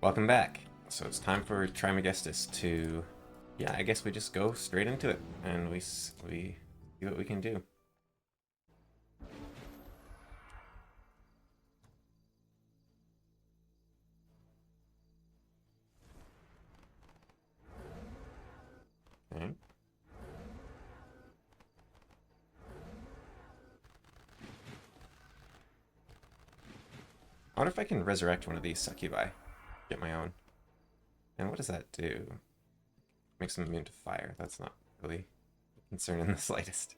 Welcome back. So it's time for Trismegistus to, yeah, I guess we just go straight into it and we see what we can do. Okay. I wonder if I can resurrect one of these succubi, get my own. And what does that do? Makes them immune to fire. That's not really a concern in the slightest.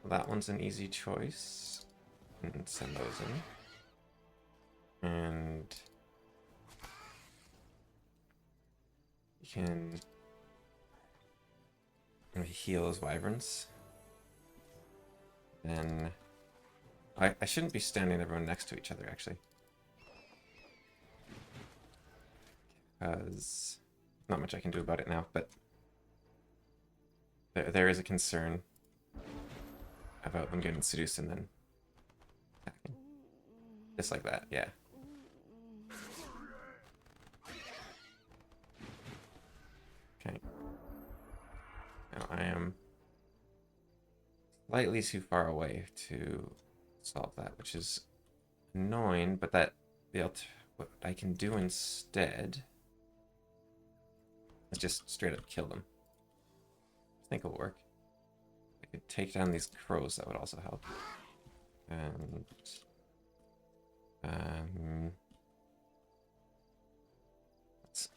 Well, that one's an easy choice. And send those in. And you can heal his wyverns. Then I shouldn't be standing everyone next to each other, actually. Because not much I can do about it now, but there is a concern about them getting seduced and then attacking. Just like that, yeah. Okay. Now I am slightly too far away to solve that, which is annoying, but what I can do instead is just straight up kill them. I think it'll work. I could take down these crows, that would also help. And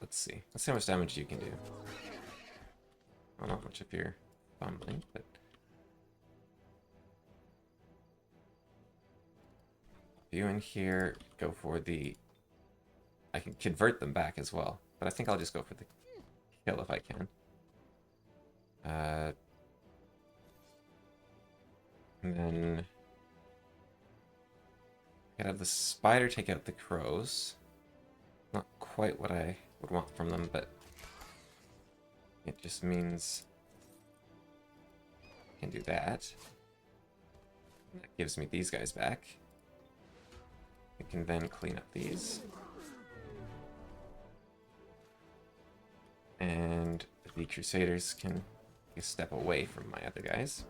let's see. Let's see how much damage you can do. Well, not much if you're fumbling, but you in here, go for the... I can convert them back as well, but I think I'll just go for the kill if I can. And then I could have the spider take out the crows. Not quite what I would want from them, but it just means I can do that. And that gives me these guys back. I can then clean up these. And the Crusaders can step away from my other guys.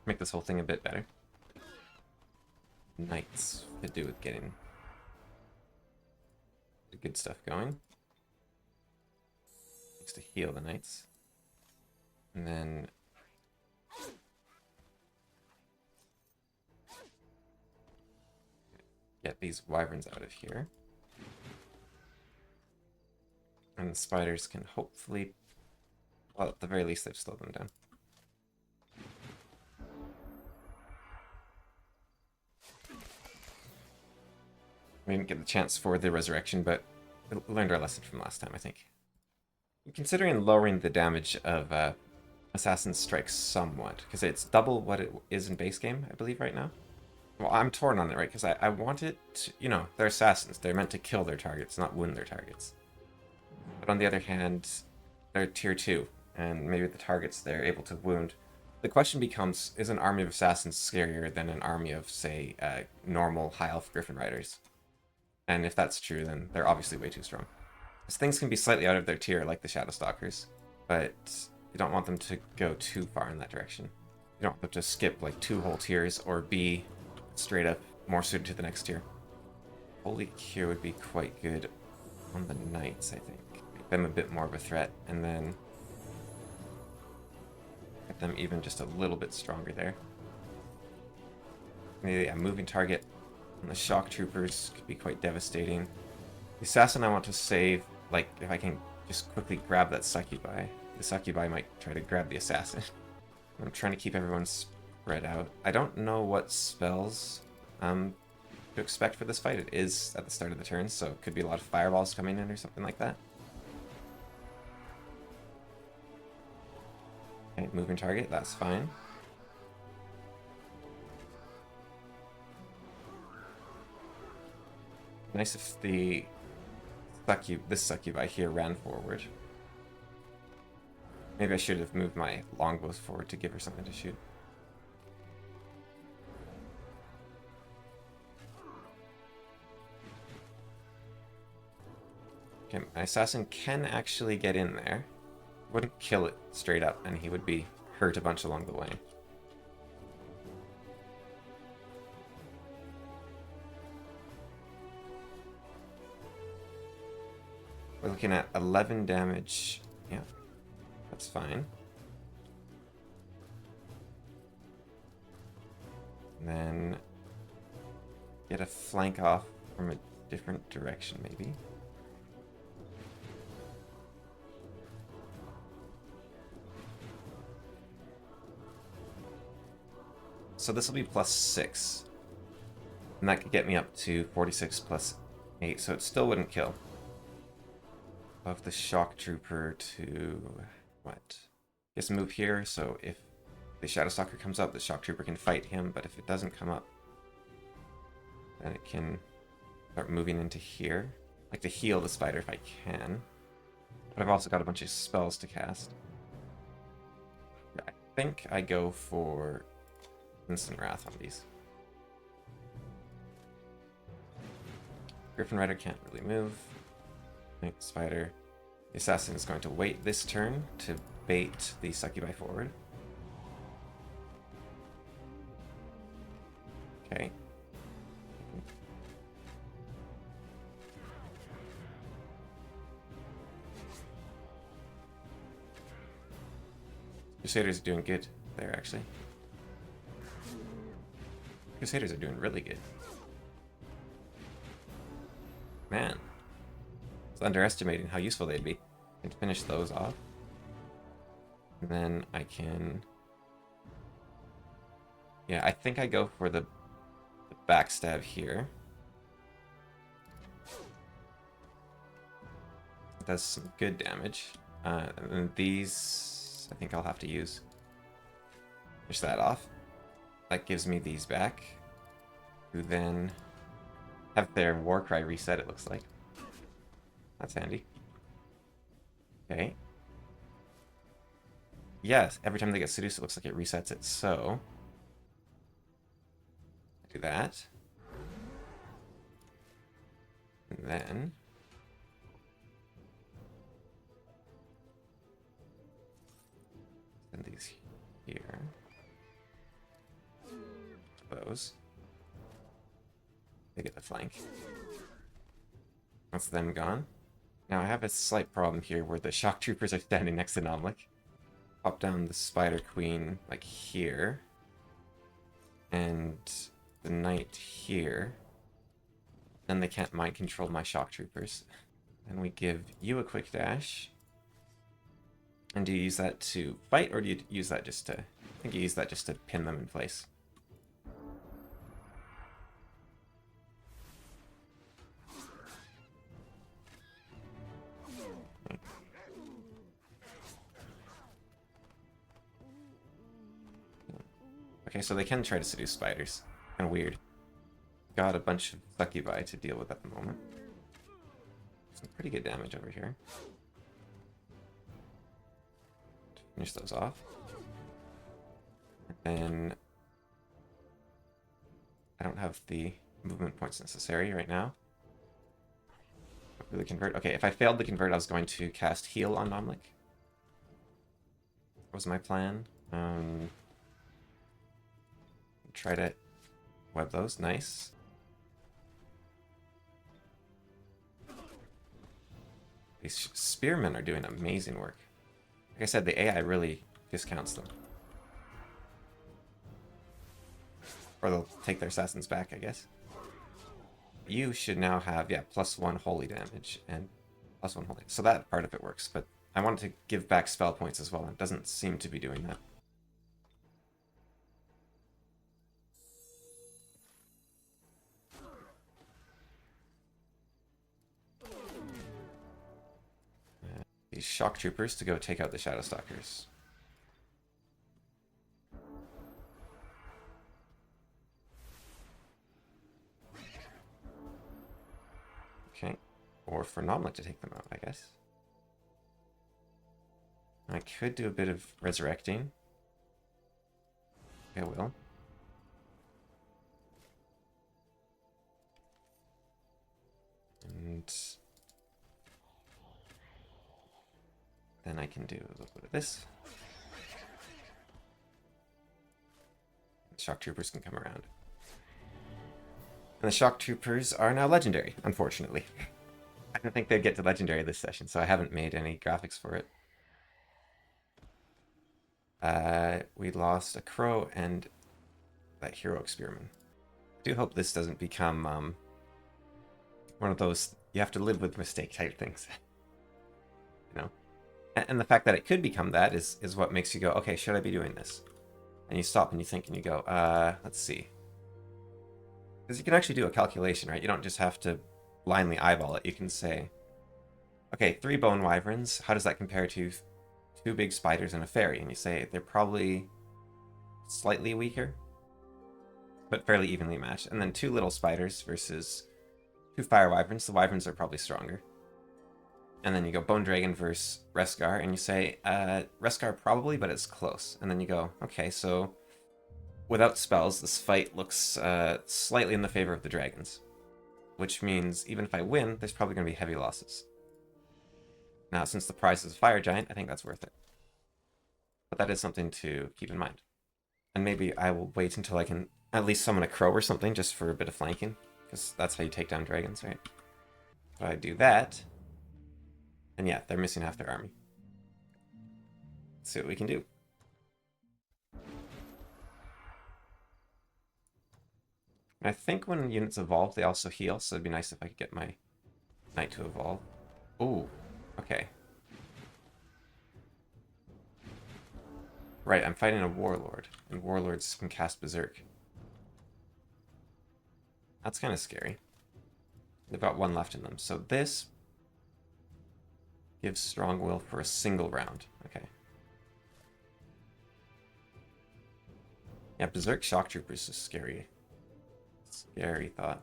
Make this whole thing a bit better. Knights could do with getting the good stuff going. Just to heal the knights. And then get these wyverns out of here. And the spiders can hopefully, well, at the very least, they've slowed them down. We didn't get the chance for the resurrection, but we learned our lesson from last time, I think. Considering lowering the damage of Assassin's Strike somewhat, because it's double what it is in base game, I believe, right now. Well, I'm torn on it, right? Because I want it to, you know, they're assassins. They're meant to kill their targets, not wound their targets. But on the other hand, they're tier 2, and maybe the targets they're able to wound. The question becomes, is an army of assassins scarier than an army of, say, normal High Elf Griffin Riders? And if that's true, then they're obviously way too strong. Because things can be slightly out of their tier, like the Shadow Stalkers, but you don't want them to go too far in that direction. You don't want them to skip like 2 whole tiers, or be straight up more suited to the next tier. Holy Cure would be quite good on the Knights, I think. Make them a bit more of a threat, and then get them even just a little bit stronger there. Maybe a moving target on the Shock Troopers could be quite devastating. The Assassin I want to save, like, if I can just quickly grab that Succubi. The Succubi might try to grab the Assassin. I'm trying to keep everyone spread out. I don't know what spells to expect for this fight. It is at the start of the turn, so it could be a lot of fireballs coming in or something like that. Okay, moving target, that's fine. Nice if this Succubi here ran forward. Maybe I should have moved my longbows forward to give her something to shoot. Okay, my assassin can actually get in there. Wouldn't kill it straight up, and he would be hurt a bunch along the way. We're looking at 11 damage. Yeah, that's fine. And then get a flank off from a different direction, maybe. So this will be +6. And that could get me up to 46 +8, so it still wouldn't kill. Of the shock trooper to what? Just move here, so if the Shadow Stalker comes up, the shock trooper can fight him, but if it doesn't come up, then it can start moving into here. I like to heal the spider if I can. But I've also got a bunch of spells to cast. I think I go for Instant Wrath on these. Griffin Rider can't really move. Spider. The assassin is going to wait this turn to bait the succubi forward. Okay. Crusaders are doing good there, actually. Crusaders are doing really good. Man. I was underestimating how useful they'd be. I can finish those off. And then I can... Yeah, I think I go for the backstab here. It does some good damage. And these, I think I'll have to use. Push that off. That gives me these back. Who then have their war cry reset, it looks like. That's handy. Okay. Yes, every time they get seduced, it looks like it resets it, so... do that. And then... send these here. Those. They get the flank. That's them gone. Now I have a slight problem here where the shock troopers are standing next to Nomlik. Pop down the Spider Queen like here. And the knight here. Then they can't mind control my shock troopers. And we give you a quick dash. And do you use that to fight, or do you use that just to... I think you use that just to pin them in place. Okay, so they can try to seduce spiders. Kind of weird. Got a bunch of succubi to deal with at the moment. Some pretty good damage over here. Finish those off. And then... I don't have the movement points necessary right now. Don't really convert. Okay, if I failed the convert, I was going to cast heal on Nomlik. That was my plan. Try to web those. Nice. These spearmen are doing amazing work. Like I said, the AI really discounts them. Or they'll take their assassins back, I guess. You should now have, yeah, +1 holy damage and +1 holy. So that part of it works, but I wanted to give back spell points as well, and it doesn't seem to be doing that. These shock troopers to go take out the Shadow Stalkers. Okay. Or for Nomlik to take them out, I guess. I could do a bit of resurrecting. I will. And then I can do a little bit of this. Shock Troopers can come around. And the Shock Troopers are now legendary, unfortunately. I don't think they'd get to legendary this session, so I haven't made any graphics for it. We lost a Crow and that Hero Experiment. I do hope this doesn't become one of those you have to live with mistake type things. You know? And the fact that it could become that is what makes you go, okay, should I be doing this? And you stop and you think and you go, let's see. Because you can actually do a calculation, right? You don't just have to blindly eyeball it. You can say, okay, 3 bone wyverns, how does that compare to 2 big spiders and a fairy? And you say they're probably slightly weaker, but fairly evenly matched. And then 2 little spiders versus 2 fire wyverns. The wyverns are probably stronger. And then you go Bone Dragon versus Reskar, and you say, Reskar probably, but it's close. And then you go, okay, so without spells, this fight looks slightly in the favor of the dragons. Which means even if I win, there's probably going to be heavy losses. Now, since the prize is a fire giant, I think that's worth it. But that is something to keep in mind. And maybe I will wait until I can at least summon a crow or something just for a bit of flanking. Because that's how you take down dragons, right? If I do that, and yeah, they're missing half their army. Let's see what we can do. And I think when units evolve, they also heal, so it'd be nice if I could get my knight to evolve. Ooh, okay. Right, I'm fighting a warlord, and warlords can cast Berserk. That's kind of scary. They've got 1 left in them, so this gives strong will for a single round. Okay. Yeah, Berserk Shock Troopers is scary. Scary thought.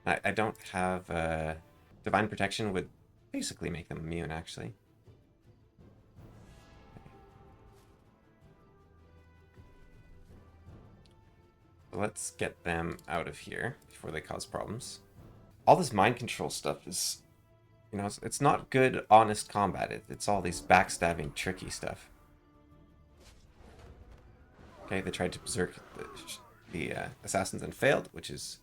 I don't have Divine Protection would basically make them immune, actually. So let's get them out of here before they cause problems. All this mind control stuff is, you know, it's not good, honest combat. It's all these backstabbing, tricky stuff. Okay, they tried to berserk the assassins and failed, which is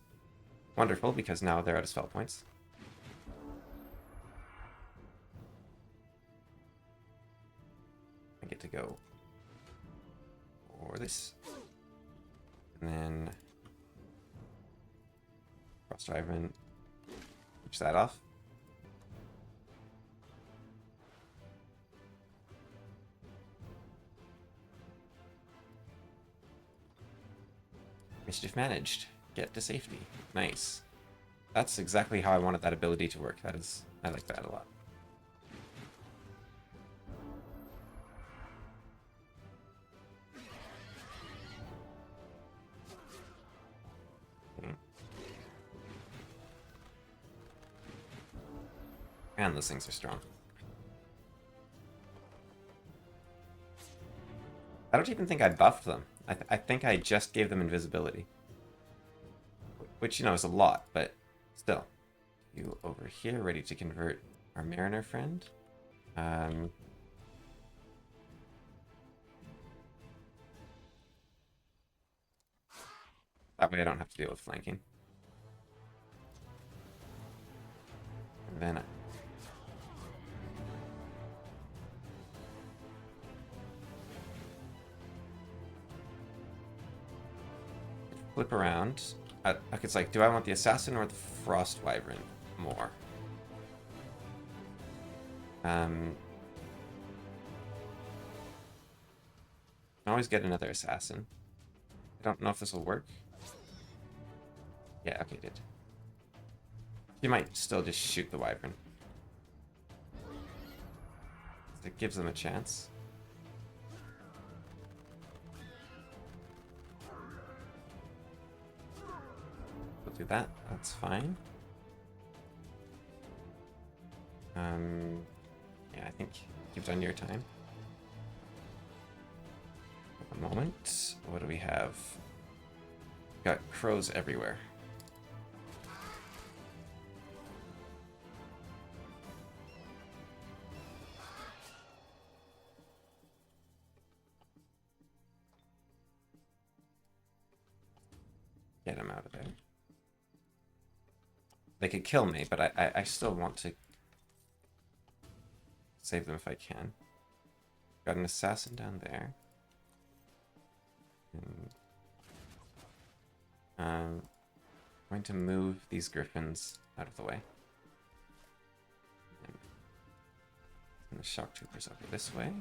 wonderful because now they're out of spell points. I get to go for this. And then Frost Wyvern, finish that off. Mischief managed. Get to safety. Nice. That's exactly how I wanted that ability to work. That is, I like that a lot. Man, those things are strong. I don't even think I buffed them. I think I just gave them invisibility. Which, you know, is a lot, but still. You over here, ready to convert our Mariner friend. That way I don't have to deal with flanking. And then flip around. It's like, do I want the Assassin or the Frost Wyvern more? I always get another Assassin. I don't know if this will work. Yeah, okay, it did. You might still just shoot the Wyvern. It gives them a chance. We'll do that. That's fine. Yeah, I think you've done your time. A moment. What do we have? Got crows everywhere. them out of there. They could kill me, but I still want to save them if I can. Got an assassin down there. And, I'm going to move these griffins out of the way. And the shock troopers over this way.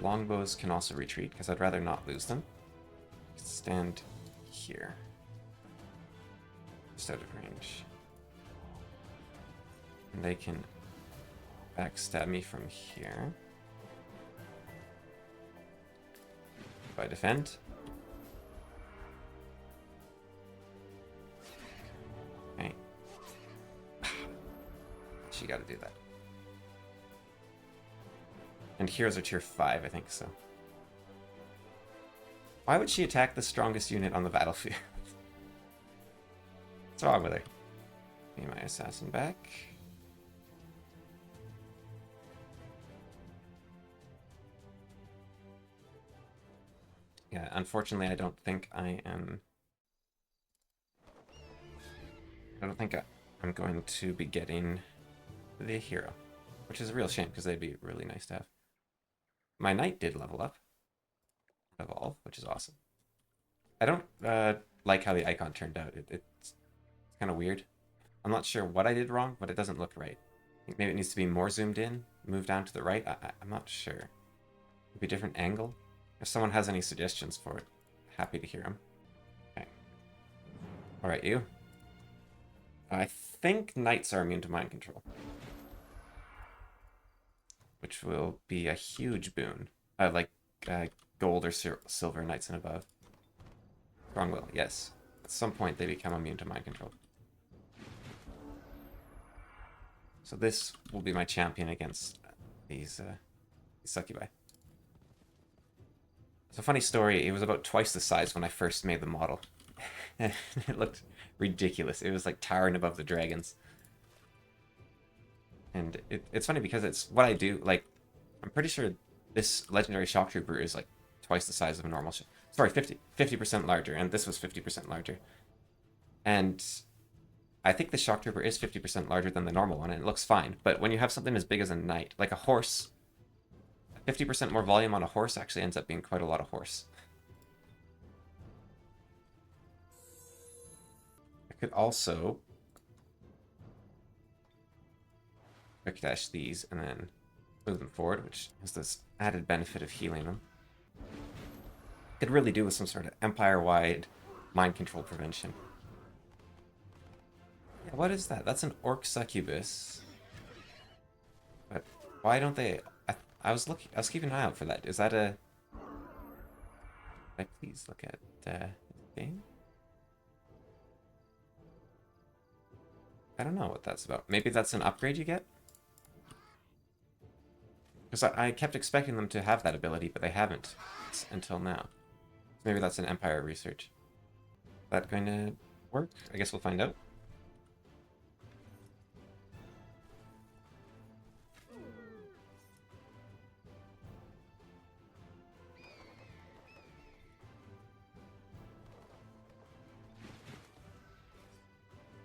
Longbows can also retreat, because I'd rather not lose them. Stand here. Just out of range. And they can backstab me from here. If I defend. Okay. She gotta do that. And heroes are tier 5, I think so. Why would she attack the strongest unit on the battlefield? What's wrong with her? Give me my assassin back. Yeah, unfortunately, I don't think I am... I don't think I'm going to be getting the hero, which is a real shame because they'd be really nice to have. My knight did level up, evolve, which is awesome. I don't like how the icon turned out. It's kind of weird. I'm not sure what I did wrong, but it doesn't look right. I think maybe it needs to be more zoomed in, move down to the right. I'm not sure. Maybe a different angle. If someone has any suggestions for it, happy to hear them. Okay. All right, you. I think knights are immune to mind control, which will be a huge boon. Like gold or silver knights and above. Strong will, yes. At some point they become immune to mind control. So this will be my champion against these succubi. It's a funny story. It was about twice the size when I first made the model. It looked ridiculous. It was like towering above the dragons. And it's funny because it's what I do. Like, I'm pretty sure this legendary shock trooper is like twice the size of a normal sorry, 50% larger, and this was 50% larger. And I think the shock trooper is 50% larger than the normal one, and it looks fine. But when you have something as big as a knight, like a horse, 50% more volume on a horse actually ends up being quite a lot of horse. I could also quick dash these and then move them forward, which has this added benefit of healing them. Could really do with some sort of empire-wide mind control prevention. Yeah, what is that? That's an orc succubus. But why don't they? I was keeping an eye out for that. Is that a? Can I please look at the game? I don't know what that's about. Maybe that's an upgrade you get? Because I kept expecting them to have that ability, but they haven't until now. Maybe that's an Empire research. Is that going to work? I guess we'll find out.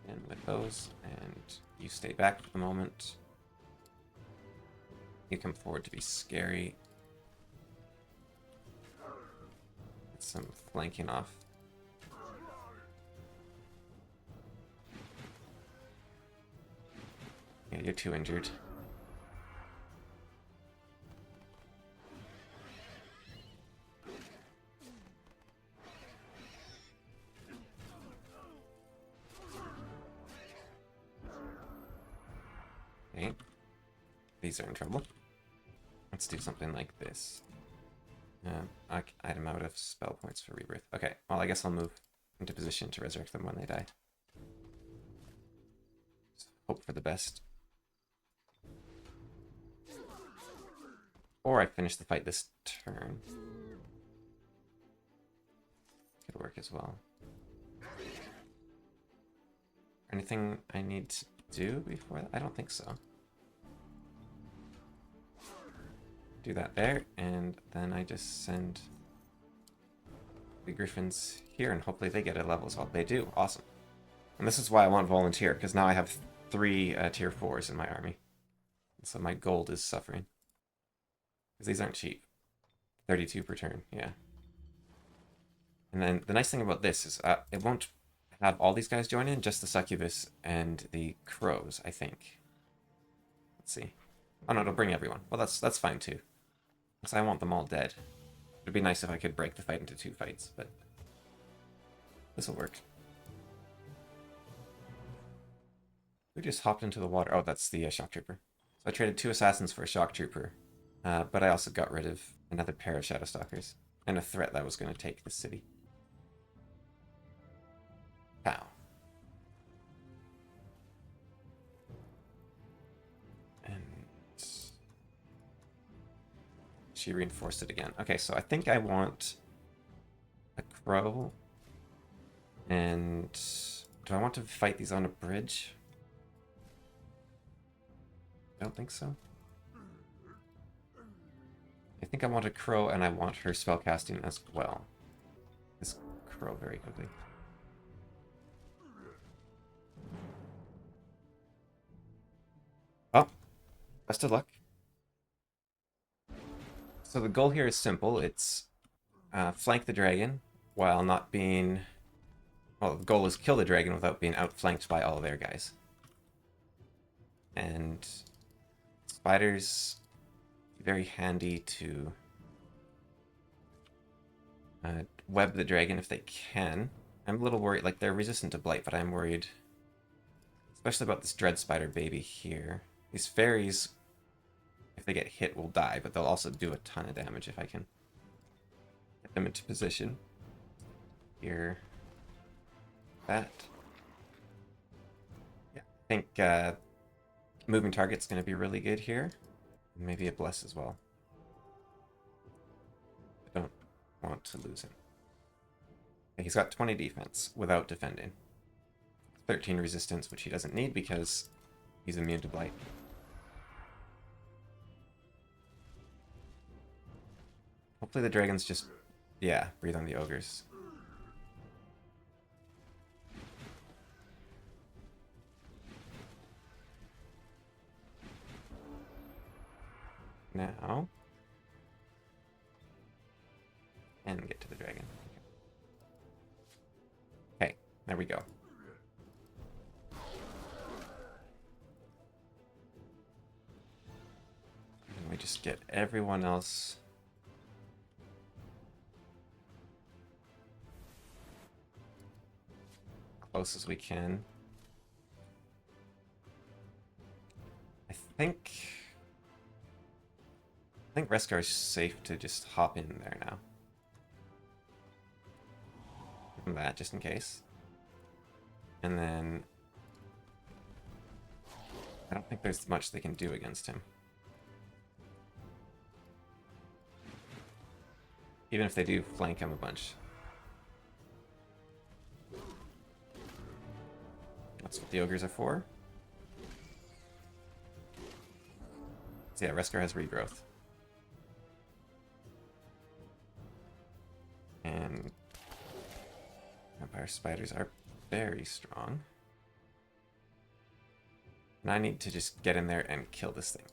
And with those, and you stay back for the moment. You come forward to be scary. Get some flanking off. Yeah, you're too injured. Okay. These are in trouble. Let's do something like this. Item out of spell points for rebirth. Okay, well, I guess I'll move into position to resurrect them when they die. Just hope for the best. Or I finish the fight this turn. Could work as well. Anything I need to do before that? I don't think so. Do that there, and then I just send the Griffins here, and hopefully they get a level as well. They do. Awesome. And this is why I want Volunteer, because now I have 3 tier 4s in my army. So my gold is suffering. Because these aren't cheap. 32 per turn, yeah. And then the nice thing about this is it won't have all these guys join in, just the Succubus and the Crows, I think. Let's see. Oh no, it'll bring everyone. Well, that's fine too. Because I want them all dead. It'd be nice if I could break the fight into 2 fights, but this will work. Who just hopped into the water? Oh, that's the shock trooper. So I traded 2 assassins for a shock trooper, but I also got rid of another pair of shadow stalkers and a threat that was going to take the city. Pow. And she reinforced it again. Okay, so I think I want a crow. And do I want to fight these on a bridge? I don't think so. I think I want a crow, and I want her spellcasting as well. This crow very quickly. Oh, best of luck. So the goal here is simple. It's flank the dragon while not being... Well, the goal is kill the dragon without being outflanked by all their guys. And spiders, very handy to web the dragon if they can. I'm a little worried, like they're resistant to blight, but I'm worried especially about this dread spider baby here. These fairies, if they get hit, will die, but they'll also do a ton of damage if I can get them into position. Here. That. Yeah, I think moving target's going to be really good here. Maybe a bless as well. I don't want to lose him. He's got 20 defense without defending. 13 resistance, which he doesn't need because he's immune to blight. Hopefully the dragons just, yeah, breathe on the ogres. Now, and get to the dragon. Okay, there we go. And we just get everyone else close as we can. I think Rescar is safe to just hop in there now. Give him that, just in case. And then... I don't think there's much they can do against him. Even if they do flank him a bunch. That's what the ogres are for. So yeah, Rescar has regrowth. And vampire spiders are very strong. And I need to just get in there and kill this thing.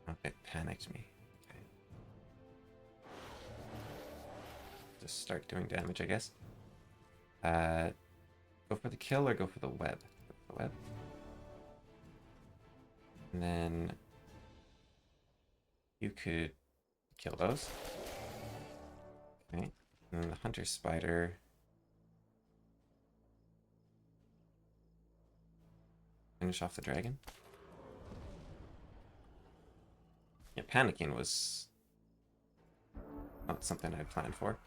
Oh, it panicked me. Okay. Just start doing damage, I guess. Go for the kill or go for the web? Go for the web. And then you could kill those. Okay. And then the hunter spider. Finish off the dragon. Yeah, panicking was not something I planned for.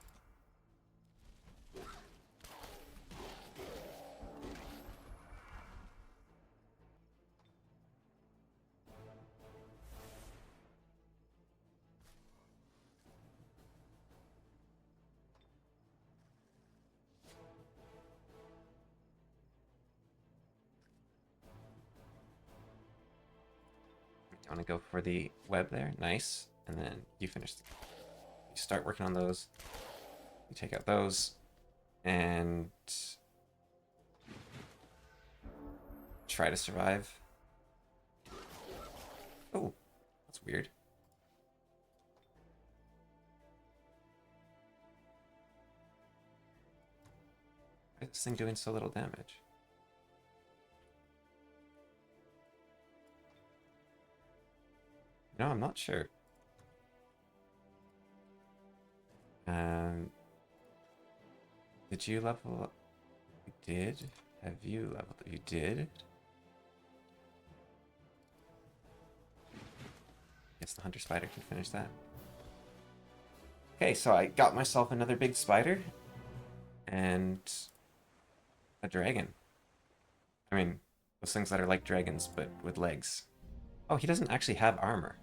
I want to go for the web there. Nice. And then you finish the start working on those. You take out those. And try to survive. Oh, that's weird. Why is this thing doing so little damage? No, I'm not sure. Did you level up? You did? Have you leveled up? You did? Guess the hunter spider can finish that. Okay, so I got myself another big spider. And a dragon. I mean, those things that are like dragons, but with legs. Oh, he doesn't actually have armor.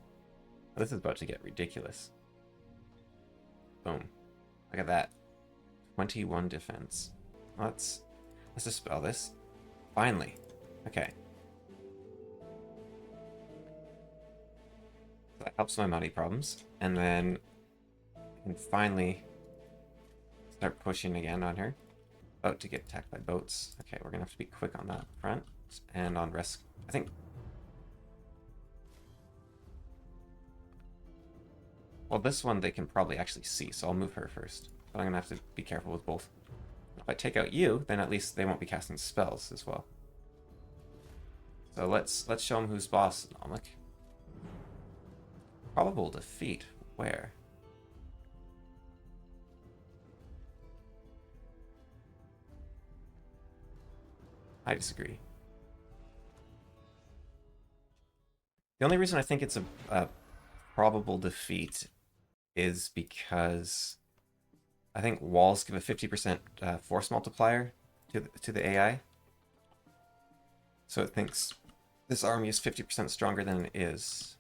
Oh, this is about to get ridiculous. Boom. Look at that. 21 defense. Let's dispel this. Finally. Okay. That helps my money problems. And then I can finally start pushing again on her. About to get attacked by boats. Okay, we're gonna have to be quick on that front. And on rest. I think. Well, this one they can probably actually see, so I'll move her first. But I'm gonna have to be careful with both. If I take out you, then at least they won't be casting spells as well. So let's show them who's boss, Namek. Probable defeat. Where? I disagree. The only reason I think it's a probable defeat is because I think walls give a 50% force multiplier to the AI. So it thinks this army is 50% stronger than it is.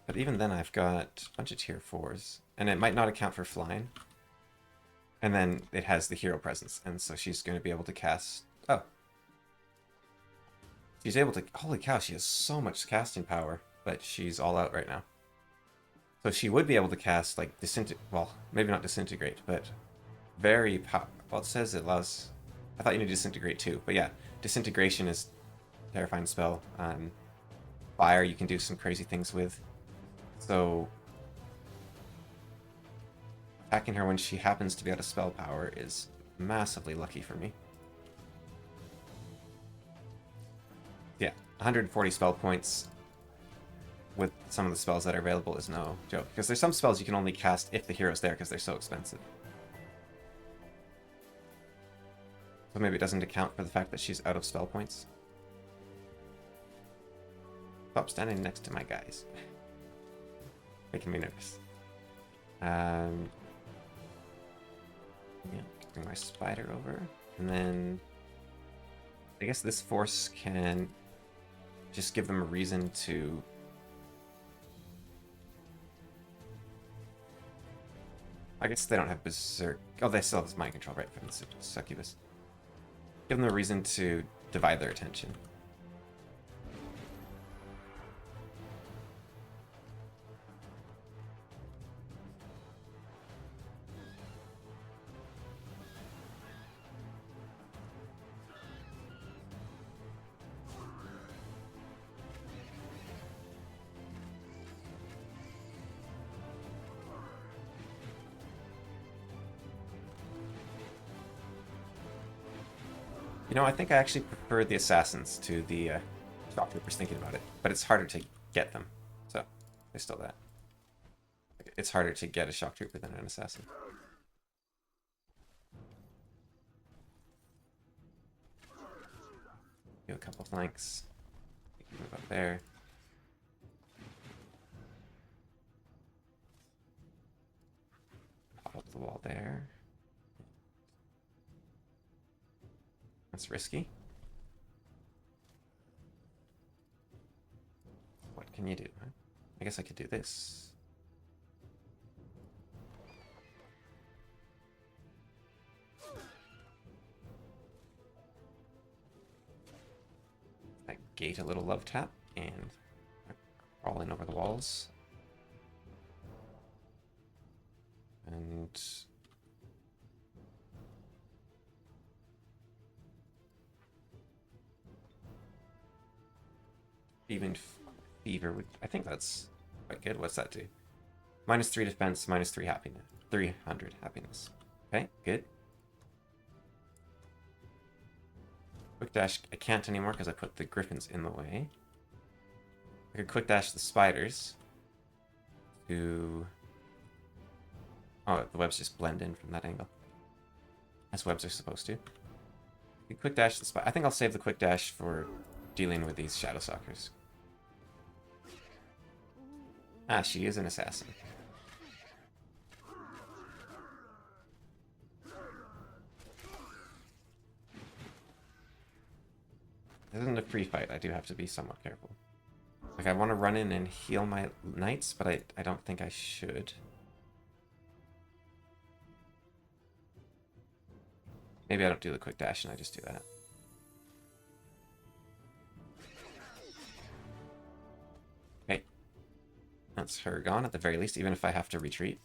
But even then I've got a bunch of tier 4s. And it might not account for flying. And then it has the hero presence. And so she's going to be able to cast... Oh. She's able to... Holy cow, she has so much casting power. But she's all out right now. So she would be able to cast, like, well, maybe not disintegrate, but very well, it says it allows... I thought you needed disintegrate too, but yeah, disintegration is a terrifying spell. Fire you can do some crazy things with. So attacking her when she happens to be out of spell power is massively lucky for me. Yeah, 140 spell points with some of the spells that are available is no joke. Because there's some spells you can only cast if the hero's there because they're so expensive. So maybe it doesn't account for the fact that she's out of spell points. Stop standing next to my guys. Making me nervous. Yeah, bring my spider over. And then I guess this force can just give them a reason to... I guess they don't have Berserk. Oh, they still have mind control, right, from the succubus. Give them a reason to divide their attention. You know, I think I actually prefer the assassins to the shock troopers thinking about it, but it's harder to get them. So, there's still that. It's harder to get a shock trooper than an assassin. Do a couple flanks. Move up there. Pop up the wall there. That's risky. What can you do? I guess I could do this. That gate a little love tap and crawl in over the walls. And even fever would, I think that's quite good. What's that do? -3 defense, -3 happiness. 300 happiness. Okay, good. Quick dash, I can't anymore because I put the griffins in the way. I could quick dash the spiders to... Oh, the webs just blend in from that angle. As webs are supposed to. You quick dash the spider. I think I'll save the quick dash for dealing with these shadow stalkers. Ah, she is an assassin. This isn't a free fight. I do have to be somewhat careful. Like, I want to run in and heal my knights, but I don't think I should. Maybe I don't do the quick dash and I just do that. Okay. That's her gone at the very least, even if I have to retreat.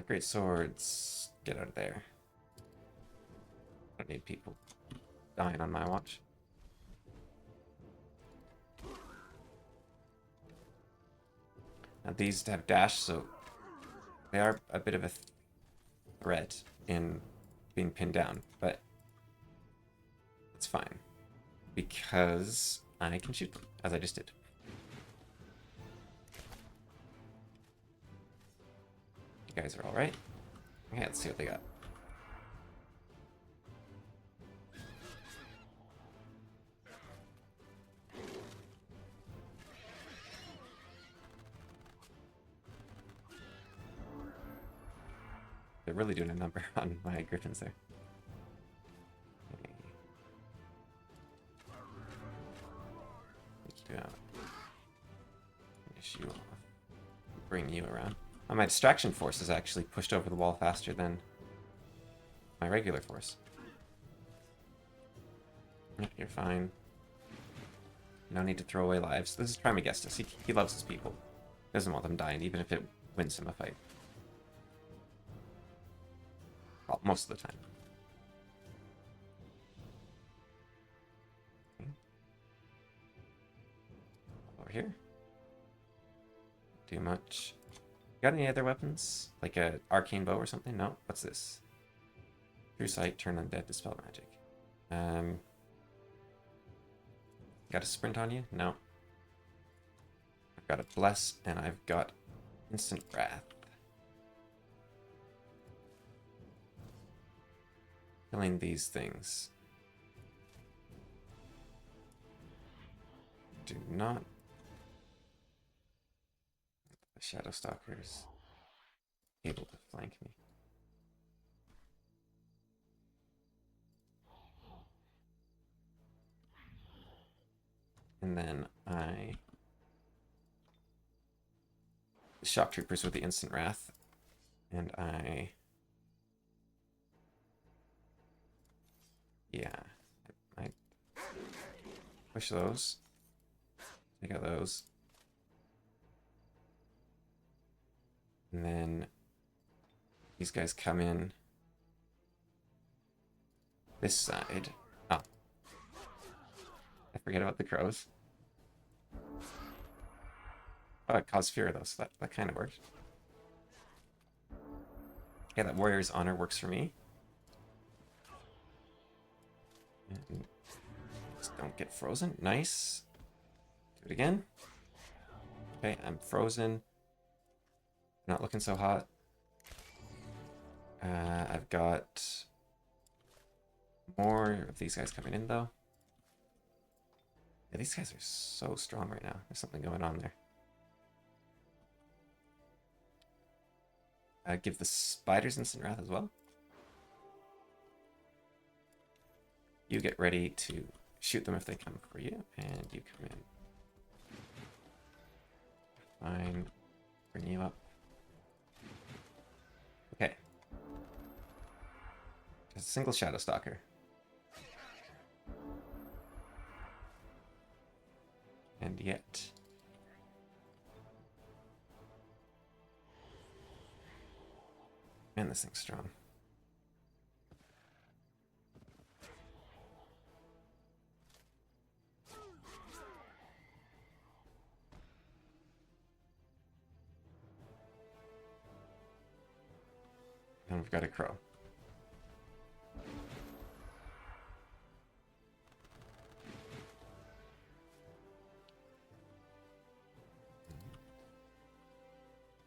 Great swords. Get out of there. I don't need people dying on my watch. Now these have dash, so they are a bit of a threat in being pinned down, but it's fine because I can shoot them, as I just did. You guys are all right. Okay, let's see what they got. They're really doing a number on my griffins there. Okay. Finish you off. Bring you around. Oh, my distraction force is actually pushed over the wall faster than my regular force. You're fine. No need to throw away lives. This is Trismegistus. He loves his people. Doesn't want them dying, even if it wins him a fight. Well, most of the time. Okay. Over here. Do much. Got any other weapons? Like a arcane bow or something? No? What's this? True sight, turn undead, dispel magic. Got a sprint on you? No. I've got a bless, and I've got instant wrath. Killing these things. Do not. The shadow stalkers able to flank me. And then the shock troopers with the instant wrath, and I push those, take out those, and then these guys come in this side. Oh, I forget about the crows. Oh, it caused fear, though, so that kind of worked. Yeah, that Warrior's Honor works for me. And just don't get frozen. Nice. Do it again. Okay, I'm frozen. Not looking so hot. I've got more of these guys coming in, though. Yeah, these guys are so strong right now. There's something going on there. Give the spiders instant wrath as well. You get ready to shoot them if they come for you, and you come in. Fine. Bring you up. Okay. Just a single Shadow Stalker. And yet... Man, this thing's strong. And we've got a crow.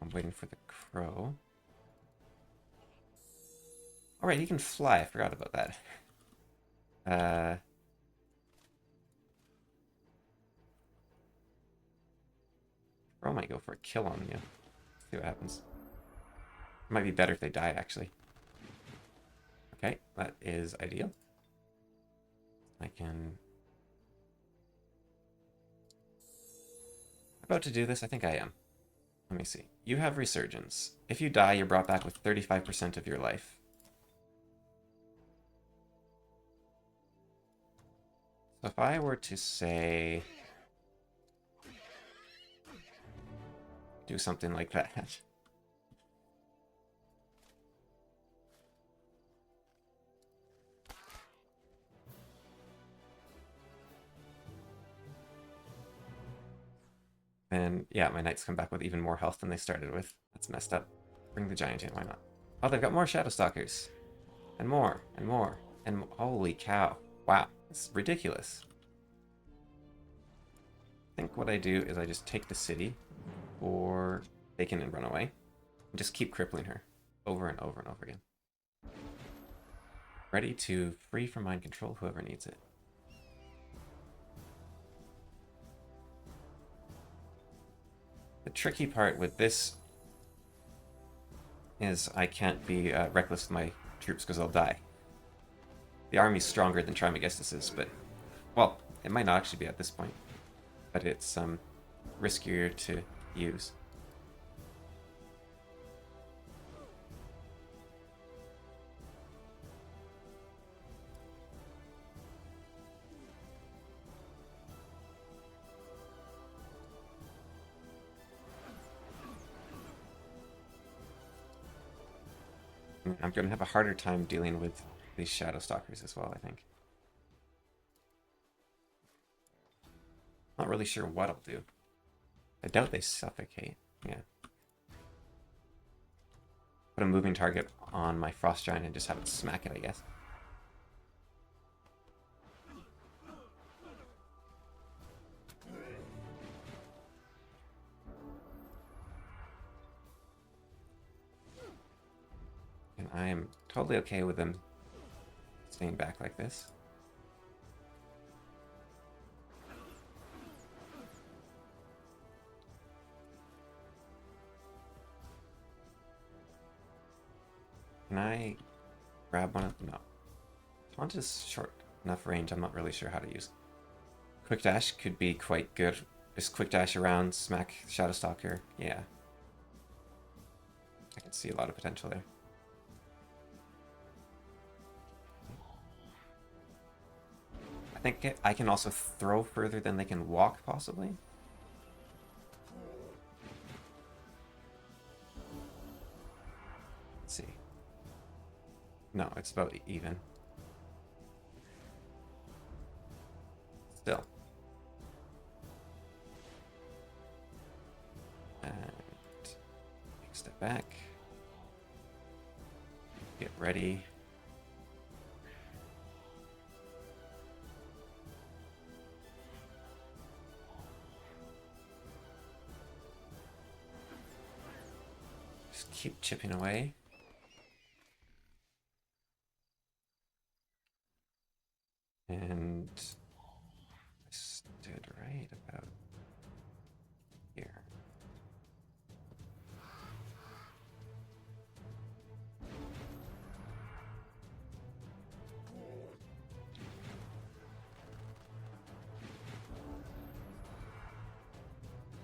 I'm waiting for the crow. Alright, he can fly. I forgot about that. Crow might go for a kill on you. See what happens. It might be better if they die, actually. Okay, that is ideal. I can... About to do this? I think I am. Let me see. You have Resurgence. If you die, you're brought back with 35% of your life. So if I were to say... do something like that... And yeah, my knights come back with even more health than they started with. That's messed up. Bring the giant in, why not? Oh, they've got more Shadow Stalkers. And more, and more. And holy cow. Wow, it's ridiculous. I think what I do is I just take the city, or Bacon and run away. And just keep crippling her over and over and over again. Ready to free from mind control whoever needs it. The tricky part with this is I can't be reckless with my troops because they'll die. The army's stronger than Trismegistus's, but... Well, it might not actually be at this point. But it's riskier to use. I'm going to have a harder time dealing with these Shadow Stalkers as well, I think. Not really sure what I'll do. I doubt they suffocate. Yeah. Put a moving target on my Frost Giant and just have it smack it, I guess. And I am totally okay with them staying back like this. Can I grab one of them? No. Taunt is short enough range, I'm not really sure how to use. Quick Dash could be quite good. Just Quick Dash around, smack Shadow Stalker. Yeah. I can see a lot of potential there. I think I can also throw further than they can walk, possibly. Let's see. No, it's about even. Still. And take a step back. Get ready. Just keep chipping away. And I stood right about here.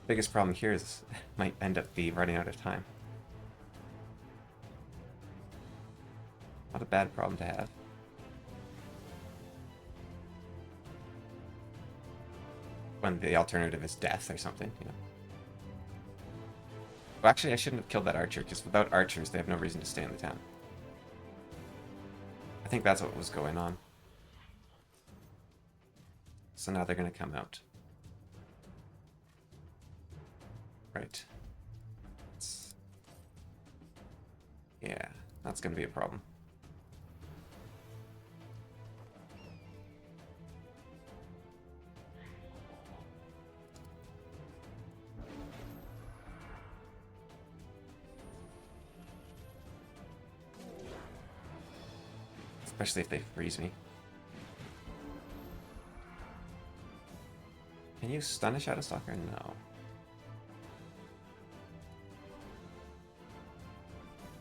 Biggest problem here is might end up be running out of time. Not a bad problem to have. When the alternative is death or something, you know. Well, actually, I shouldn't have killed that archer, because without archers, they have no reason to stay in the town. I think that's what was going on. So now they're going to come out. Right. Yeah, that's going to be a problem. Especially if they freeze me. Can you stun a Shadowstalker? No.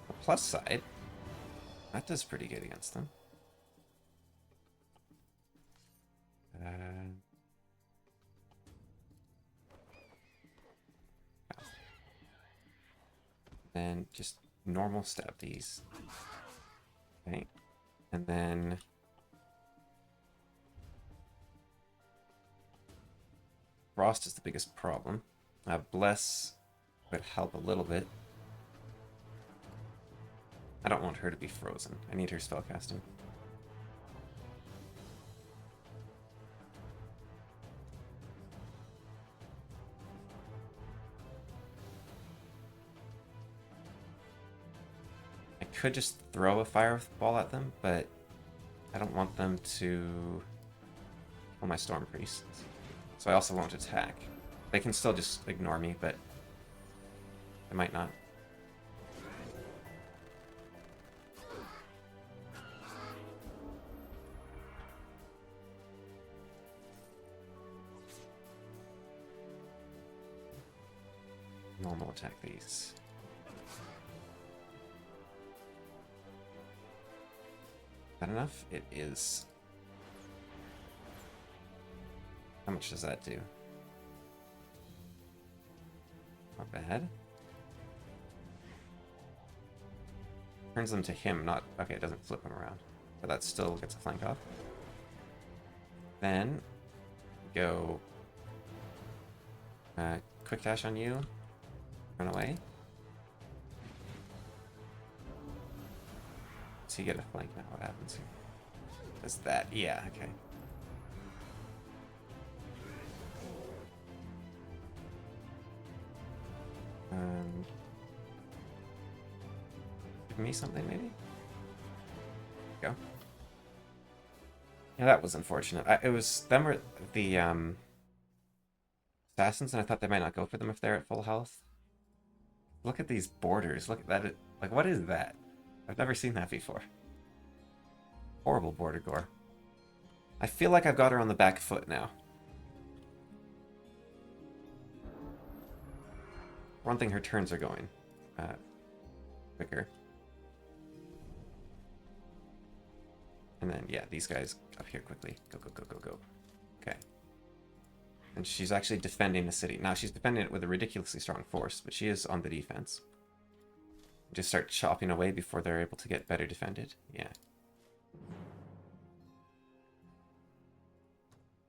The plus side, that does pretty good against them. Then just normal stab these. Okay. And then Frost is the biggest problem. Bless would help a little bit. I don't want her to be frozen. I need her spellcasting. I could just throw a fireball at them, but I don't want them to kill my Storm Priests. So I also won't attack. They can still just ignore me, but they might not. Normal attack these. Is that enough? It is. How much does that do? Not bad. Turns them to him, not... Okay, it doesn't flip him around. But that still gets a flank off. Then, go... quick dash on you. Run away. So you get a flank now. What happens here? Does that? Yeah, okay. Give me something, maybe? Go. Yeah, that was unfortunate. It was them or the assassins, and I thought they might not go for them if they're at full health. Look at these borders. Look at that. Like, what is that? I've never seen that before. Horrible border gore. I feel like I've got her on the back foot now. One thing, her turns are going quicker. And then, yeah, these guys up here quickly. Go, go, go, go, go. Okay. And she's actually defending the city. Now, she's defending it with a ridiculously strong force, but she is on the defense. Just start chopping away before they're able to get better defended. Yeah.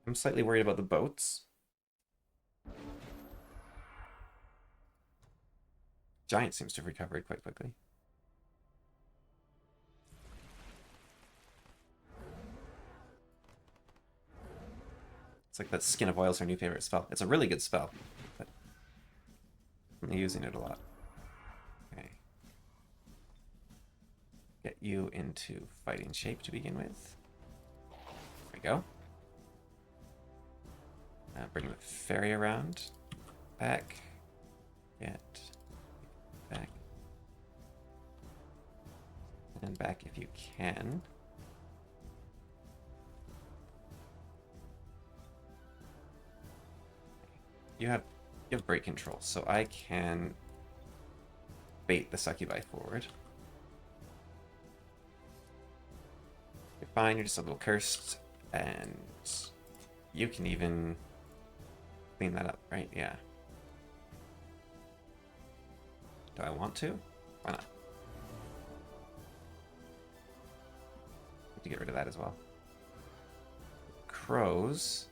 I'm slightly worried about the boats. Giant seems to have recovered quite quickly. It's like that Skin of Oil is her new favorite spell. It's a really good spell, but I'm using it a lot. Okay. Get you into fighting shape to begin with. There we go. Bring the ferry around. Back. Get back. And back if you can. You have break control, so I can bait the succubi forward. You're fine, you're just a little cursed, and you can even clean that up, right? Yeah. Do I want to? Why not? To get rid of that as well. Crows,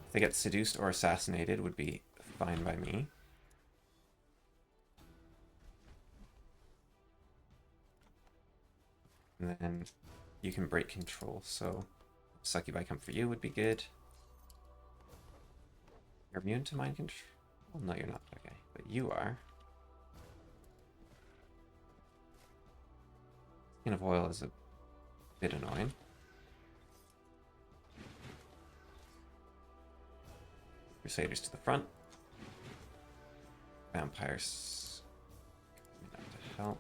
if they get seduced or assassinated, would be fine by me. And then you can break control, so Succubi come for you would be good. You're immune to mind control? No, you're not. Okay, but you are. Skin of Oil is a bit annoying. Crusaders to the front. Vampires coming out to help.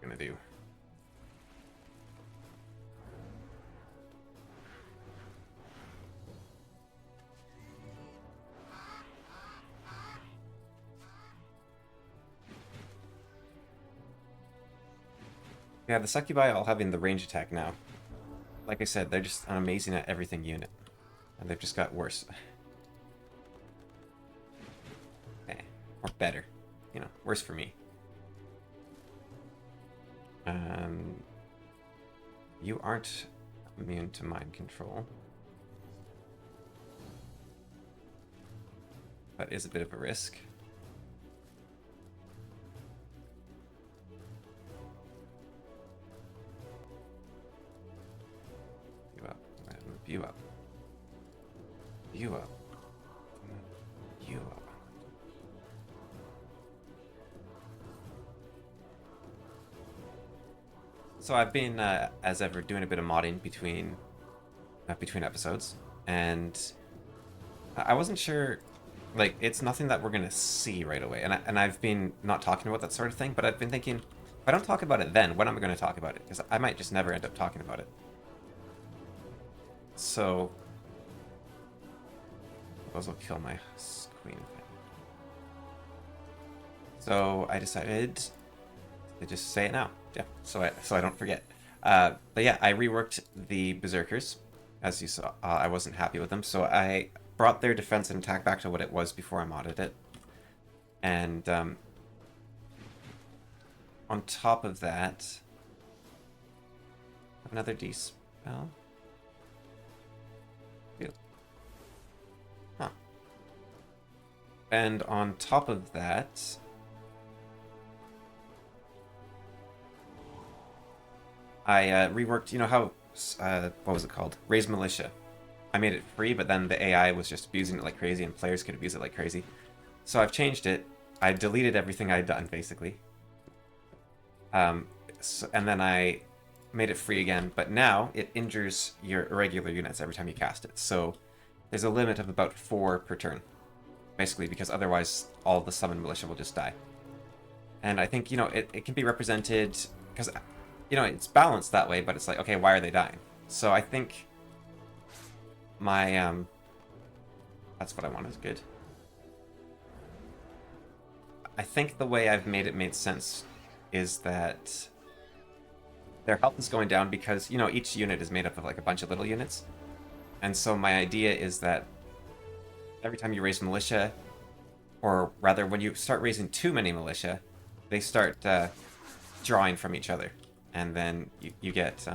Gonna do. Yeah, the Succubi all having the range attack now. Like I said, they're just an amazing at everything unit. And they've just got worse. Or better. You know, worse for me. You aren't immune to mind control. That is a bit of a risk. You up. You up. You up. You up. So I've been, as ever, doing a bit of modding between episodes, and I wasn't sure. Like, it's nothing that we're gonna see right away, and I've been not talking about that sort of thing. But I've been thinking, if I don't talk about it then, when am I going to talk about it? Because I might just never end up talking about it. So those will kill my queen. So I decided to just say it now. Yeah, so I don't forget. But yeah, I reworked the Berserkers. As you saw, I wasn't happy with them, so I brought their defense and attack back to what it was before I modded it. And on top of that, have another D-spell. Huh. And on top of that, I reworked, you know how, what was it called? Raise Militia. I made it free, but then the AI was just abusing it like crazy, and players could abuse it like crazy. So I've changed it. I deleted everything I'd done, basically. And then I made it free again, but now it injures your irregular units every time you cast it. So there's a limit of about 4 per turn, basically, because otherwise all the summoned militia will just die. And I think, you know, it can be represented, because, you know, it's balanced that way, but it's like, okay, why are they dying? So I think my, that's what I want is good. I think the way I've made it made sense is that their health is going down because, you know, each unit is made up of like a bunch of little units. And so my idea is that every time you raise militia, or rather when you start raising too many militia, they start drawing from each other. And then you get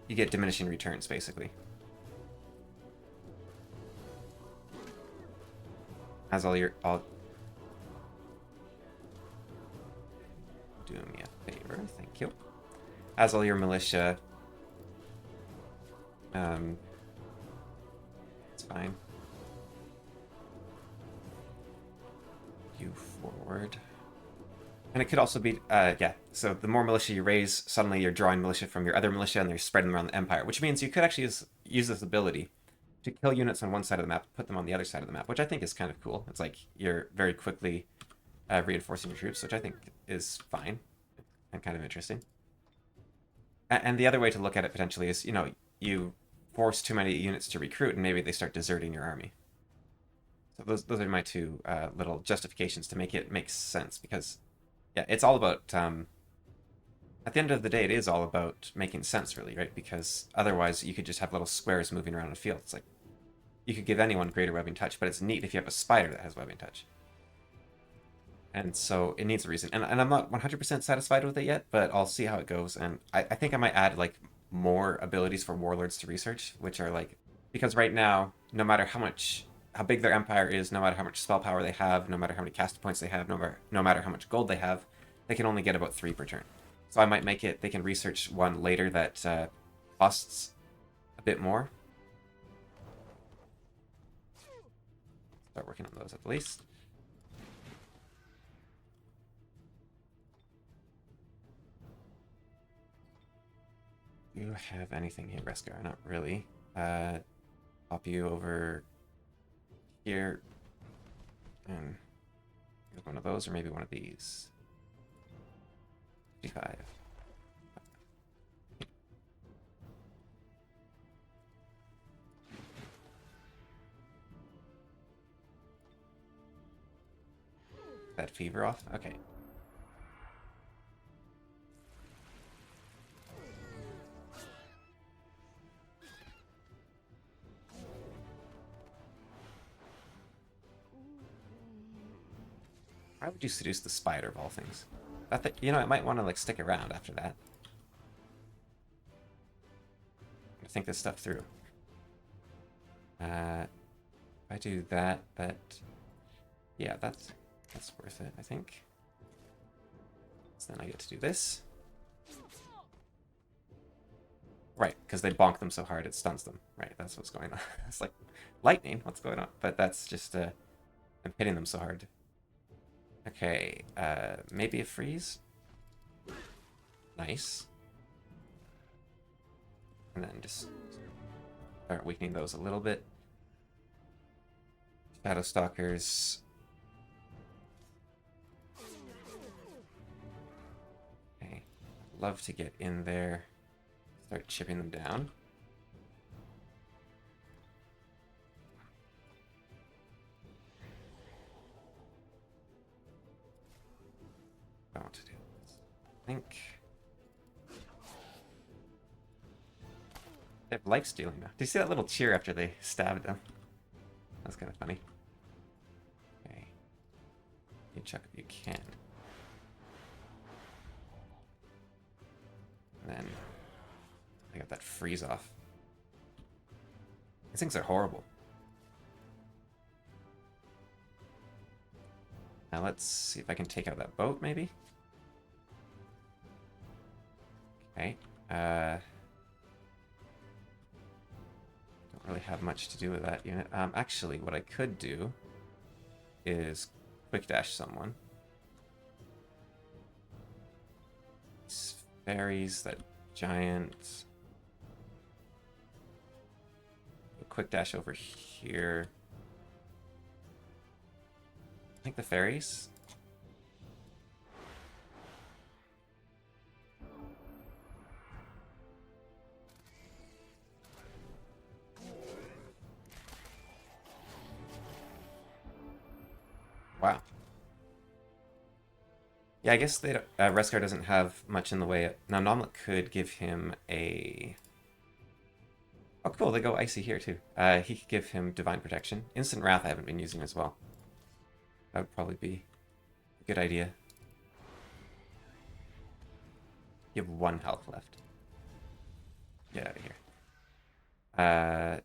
diminishing returns, basically. As all your do me a favor, thank you. As all your militia, it's fine. You forward. And it could also be, yeah, so the more militia you raise, suddenly you're drawing militia from your other militia and they're spreading them around the Empire, which means you could actually use this ability to kill units on one side of the map, put them on the other side of the map, which I think is kind of cool. It's like you're very quickly reinforcing your troops, which I think is fine and kind of interesting. And the other way to look at it potentially is, you know, you force too many units to recruit and maybe they start deserting your army. So those are my two little justifications to make it make sense, because yeah, it's all about at the end of the day, it is all about making sense, really, right? Because otherwise, you could just have little squares moving around a field. It's like you could give anyone greater webbing touch, but it's neat if you have a spider that has webbing touch. And so it needs a reason. And I'm not 100% satisfied with it yet, but I'll see how it goes. And I think I might add like more abilities for warlords to research, which are like, because right now, no matter how big their empire is, no matter how much spell power they have, no matter how many cast points they have, no matter how much gold they have, they can only get about 3 per turn. So I might make it, they can research one later that costs a bit more. Start working on those at the least. Do you have anything here, Rescar? Not really. Pop you over here. And one of those, or maybe one of these. 55. That fever off? Okay. Why would you seduce the spider of all things? You know, it might want to like stick around after that. To think this stuff through. If I do that, yeah, that's worth it, I think. So then I get to do this. Right, because they bonk them so hard it stuns them. Right, that's what's going on. It's like, lightning, what's going on? But that's just, I'm hitting them so hard. Okay, maybe a freeze? Nice. And then just start weakening those a little bit. Shadow Stalkers. Okay, love to get in there. Start chipping them down. I want to do this. I think they have life stealing now. Do you see that little cheer after they stabbed them? That's kind of funny. Okay, you chuck if you can. And then I got that freeze off. These things are horrible. Now let's see if I can take out that boat, maybe. Okay. Don't really have much to do with that unit. Actually, what I could do is quick dash someone. These fairies, that giant. Quick dash over here. I think the fairies. Wow. Yeah, I guess they Rescar doesn't have much in the way. Now, Nomlet could give him a... Oh, cool, they go Icy here, too. He could give him Divine Protection. Instant Wrath I haven't been using as well. That would probably be a good idea. You have 1 health left. Get out of here. Wow.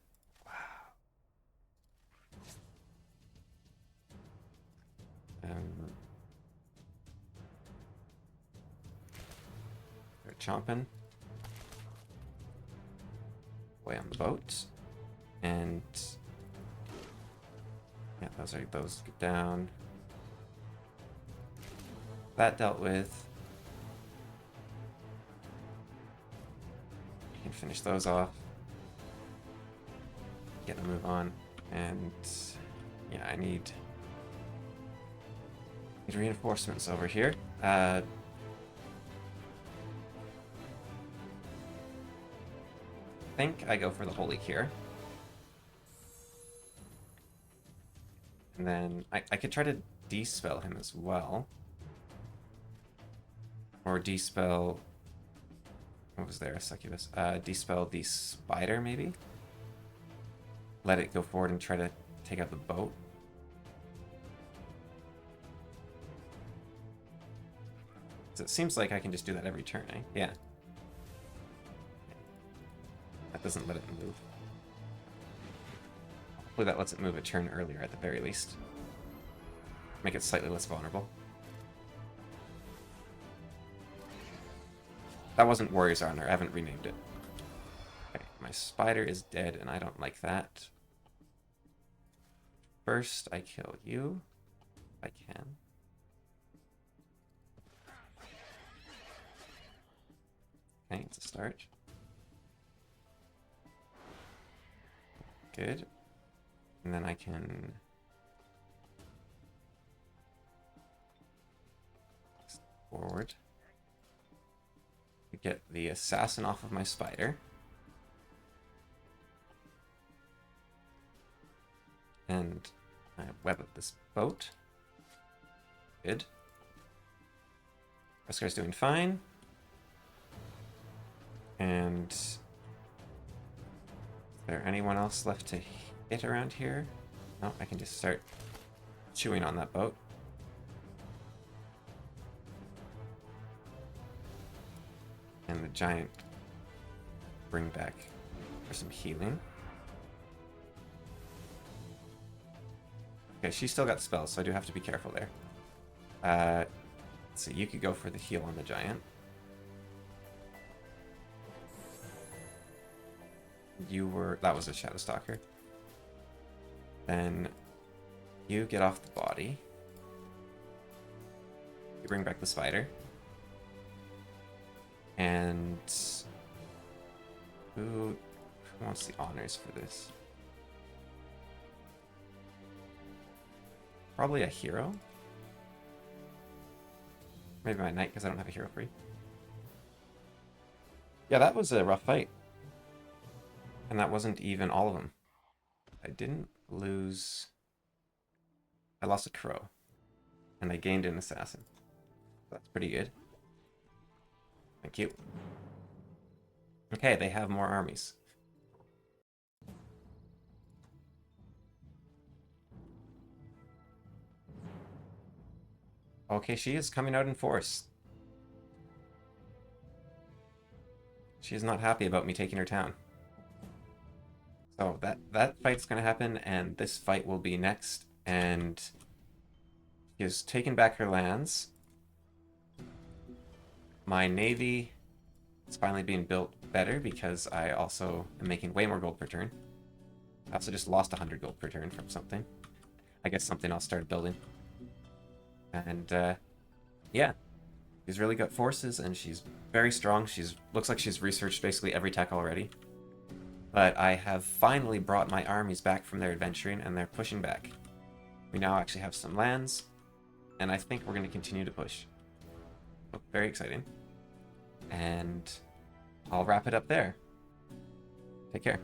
They're chomping. Way on the boat. And yeah, those get down. That dealt with. You can finish those off. Get a move on. And yeah, I need reinforcements over here. I think I go for the Holy Cure. And then I could try to dispel him as well. Or dispel What was there? A succubus. Dispel the spider, maybe? Let it go forward and try to take out the boat. So it seems like I can just do that every turn, eh? Yeah. That doesn't let it move. Hopefully that lets it move a turn earlier at the very least. Make it slightly less vulnerable. That wasn't Warrior's Honor. I haven't renamed it. Okay, my spider is dead, and I don't like that. First, I kill you. If I can. Okay, it's a start. Good. And then I can... forward. Get the assassin off of my spider. And I web up this boat. Good. Rescar's doing fine. And is there anyone else left to hit around here? No, I can just start chewing on that boat. And the giant bring back for some healing. Okay, she's still got spells, so I do have to be careful there. So you could go for the heal on the giant. That was a Shadow Stalker. Then you get off the body. You bring back the spider. And who wants the honors for this? Probably a hero. Maybe my knight, because I don't have a hero free. Yeah, that was a rough fight. And that wasn't even all of them. I didn't lose... I lost a crow. And I gained an assassin. That's pretty good. Thank you. Okay, they have more armies. Okay, she is coming out in force. She is not happy about me taking her town. So that fight's going to happen, and this fight will be next. And she has taken back her lands. My navy is finally being built better because I also am making way more gold per turn. I also just lost 100 gold per turn from something. I guess something else started building. And yeah, she's really got forces, and she's very strong. Looks like she's researched basically every tech already. But I have finally brought my armies back from their adventuring, and they're pushing back. We now actually have some lands, and I think we're going to continue to push. Oh, very exciting. And I'll wrap it up there. Take care.